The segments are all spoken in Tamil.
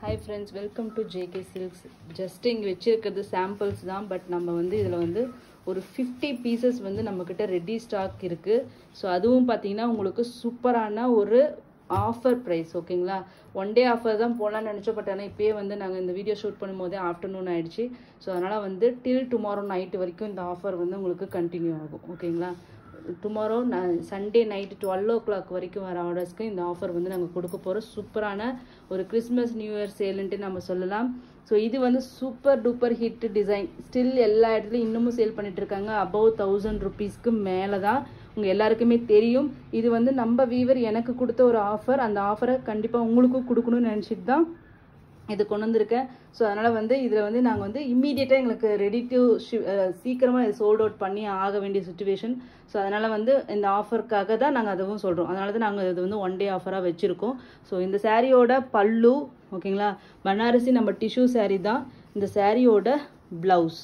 Hi friends, welcome to JK Silks. Just இங்க வெச்சிருக்கிறது samples தான், பட் நம்ம வந்து இதுல வந்து ஒரு 50 pieces வந்து நம்மகிட்ட ரெடி ஸ்டாக் இருக்கு. சோ அதுவும் பாத்தீங்கன்னா உங்களுக்கு சூப்பரான ஒரு ஆஃபர் பிரைஸ். ஓகேங்களா, ஒன் டே ஆஃபர் தான் போலாம்னு நினைச்சோம், பட் ஆனால் இப்போயே வந்து நாங்கள் இந்த வீடியோ ஷூட் பண்ணும்போதே ஆஃப்டர்நூன் ஆயிடுச்சு. ஸோ அதனால் வந்து டில் டுமாரோ நைட்டு வரைக்கும் இந்த ஆஃபர் வந்து உங்களுக்கு கண்டினியூ ஆகும். ஓகேங்களா, டுமாரோ சண்டே நைட்டு 12 o'clock வரைக்கும் வர ஆர்டர்ஸ்க்கு இந்த ஆஃபர் வந்து நாங்கள் கொடுக்க போகிறோம். சூப்பரான ஒரு கிறிஸ்மஸ் நியூ இயர் சேலுன்ட்டு நம்ம சொல்லலாம். ஸோ இது வந்து super duper hit design. Still எல்லா இடத்துலையும் இன்னமும் சேல் பண்ணிட்டு இருக்காங்க. அபவ் 1000 rupeesக்கு மேலே தான். உங்கள் எல்லாருக்குமே தெரியும். இது வந்து நம்ம வீவர் எனக்கு கொடுத்த ஒரு ஆஃபர். அந்த ஆஃபரை கண்டிப்பாக உங்களுக்கும் கொடுக்கணும்னு நினச்சிட்டு தான் இது கொண்டு வந்திருக்கேன். ஸோ அதனால் வந்து இதில் வந்து நாங்கள் வந்து இம்மீடியட்டாக எங்களுக்கு ரெடி டு சீக்கிரமாக இது சோல்ட் அவுட் பண்ணி ஆக வேண்டிய சுச்சுவேஷன். ஸோ அதனால் வந்து இந்த ஆஃபருக்காக தான் நாங்கள் அதுவும் சொல்கிறோம். அதனால தான் நாங்கள் இது வந்து ஒன் டே ஆஃபராக வச்சுருக்கோம். ஸோ இந்த சாரியோட பல்லு, ஓகேங்களா, பனாரசி நம்ம டிஷ்யூ சாரீ தான். இந்த சாரியோட ப்ளவுஸ்,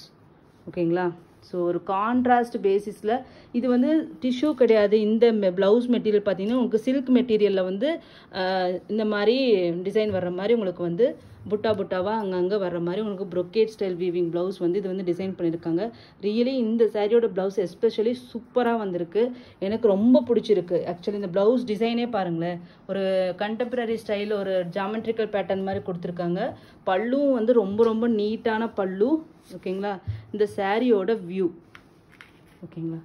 ஓகேங்களா. ஸோ ஒரு கான்ட்ராஸ்ட் பேசிஸில் இது வந்து டிஷ்யூ கிடையாது. இந்த ப்ளவுஸ் மெட்டீரியல் பார்த்தீங்கன்னா உங்களுக்கு சில்க் மெட்டீரியலில் வந்து இந்த மாதிரி டிசைன் வர்ற மாதிரி உங்களுக்கு வந்து புட்டா புட்டாவாக அங்கங்கே வர்ற மாதிரி உங்களுக்கு ப்ரொக்கேட் ஸ்டைல் வீவிங் ப்ளவுஸ் வந்து இது வந்து டிசைன் பண்ணியிருக்காங்க. ரியலி இந்த சாரியோட ப்ளவுஸ் எஸ்பெஷலி சூப்பராக வந்திருக்கு. எனக்கு ரொம்ப பிடிச்சிருக்கு. ஆக்சுவலி இந்த ப்ளவுஸ் டிசைனே பாருங்களேன், ஒரு கண்டெம்பரரி ஸ்டைல், ஒரு ஜாமெட்ரிக்கல் பேட்டர்ன் மாதிரி கொடுத்துருக்காங்க. பல்லுவும் வந்து ரொம்ப ரொம்ப நீட்டான பல்லு. ஓகேங்களா, இந்த சாரியோட வியூ, ஓகேங்களா,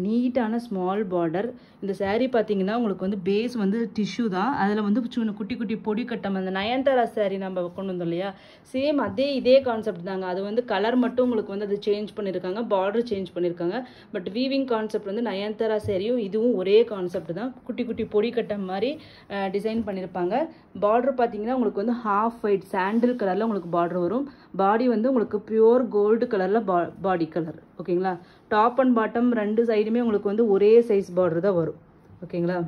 நீட்டான ஸ்மால் பார்டர். இந்த சாரீ பார்த்தீங்கன்னா உங்களுக்கு வந்து பேஸ் வந்து டிஷ்யூ தான். அதில் வந்து சின்ன குட்டி குட்டி பொடி கட்டம், அந்த நயன்தாரா சாரீ நம்ம கொண்டு வந்தோம் இல்லையா, சேம் இதே கான்செப்ட் தாங்க. அது வந்து கலர் மட்டும் உங்களுக்கு வந்து அது சேஞ்ச் பண்ணியிருக்காங்க, பார்டர் சேஞ்ச் பண்ணியிருக்காங்க. பட் வீவிங் கான்செப்ட் வந்து நயன்தாரா சாரியும் இதுவும் ஒரே கான்செப்ட் தான். குட்டி குட்டி பொடி கட்டம் மாதிரி டிசைன் பண்ணியிருப்பாங்க. பார்டர் பார்த்தீங்கன்னா உங்களுக்கு வந்து ஹாஃப் ஒயிட் சாண்டில் கலரில் உங்களுக்கு பார்டர் வரும். பாடி வந்து உங்களுக்கு பியூர் கோல்டு கலரில் பாடி கலர். ஓகேங்களா, டாப் அண்ட் பாட்டம் ரெண்டு சைடுமே உங்களுக்கு வந்து ஒரே சைஸ் பார்டர் தான் வரும். ஓகேங்களா,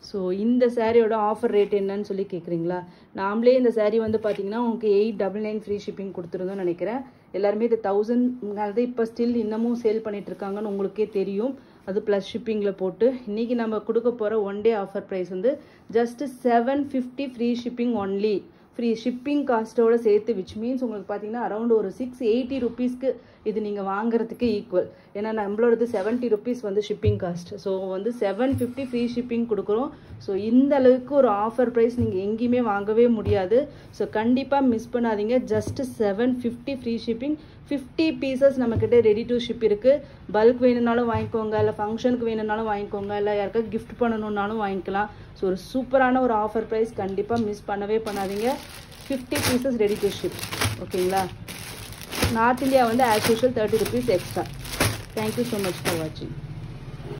ஸோ இந்த சாரியோட ஆஃபர் ரேட் என்னன்னு சொல்லி கேட்குறீங்களா? நாமளே இந்த சாரீ வந்து பார்த்தீங்கன்னா உங்களுக்கு 899 ஃப்ரீ ஷிப்பிங் கொடுத்துருந்தோம்னு நினைக்கிறேன். எல்லாருமே இது 1000 இப்போ ஸ்டில் இன்னமும் சேல் பண்ணிட்டு இருக்காங்கன்னு உங்களுக்கே தெரியும். அது ப்ளஸ் ஷிப்பிங்கில் போட்டு இன்றைக்கி நம்ம கொடுக்க போகிற ஒன் டே ஆஃபர் ப்ரைஸ் வந்து just 750 free shipping only. Free shipping காஸ்ட்டோட சேர்த்து, விச் மீன்ஸ் உங்களுக்கு பார்த்தீங்கன்னா அரௌண்ட் ஒரு 680 rupeesக்கு இது நீங்கள் வாங்குறதுக்கு ஈக்குவல். ஏன்னா நம்மளோடது 70 rupees வந்து ஷிப்பிங் காஸ்ட். ஸோ வந்து 750 ஃப்ரீ ஷிப்பிங் கொடுக்குறோம். ஸோ இந்த அளவுக்கு ஒரு ஆஃபர் ப்ரைஸ் நீங்கள் எங்கேயுமே வாங்கவே முடியாது. ஸோ கண்டிப்பாக மிஸ் பண்ணாதீங்க. Just 750 free shipping. 50 pieces நம்மக்கிட்ட ரெடி டு ஷிப் இருக்குது. பல்க் வேணும்னாலும் வாங்கிக்கோங்க, இல்லை ஃபங்க்ஷனுக்கு வேணும்னாலும் வாங்கிக்கோங்க, இல்லை யாருக்காவது கிஃப்ட் பண்ணணுன்னாலும் வாங்கிக்கலாம். ஸோ ஒரு சூப்பரான ஒரு ஆஃபர் ப்ரைஸ், கண்டிப்பாக மிஸ் பண்ணவே பண்ணாதீங்க. 50 pieces ரெடி டு ஷிப். ஓகேங்களா, நார்த் இந்தியா வந்து as usual 30 rupees extra. Thank you so much for வாட்சிங்.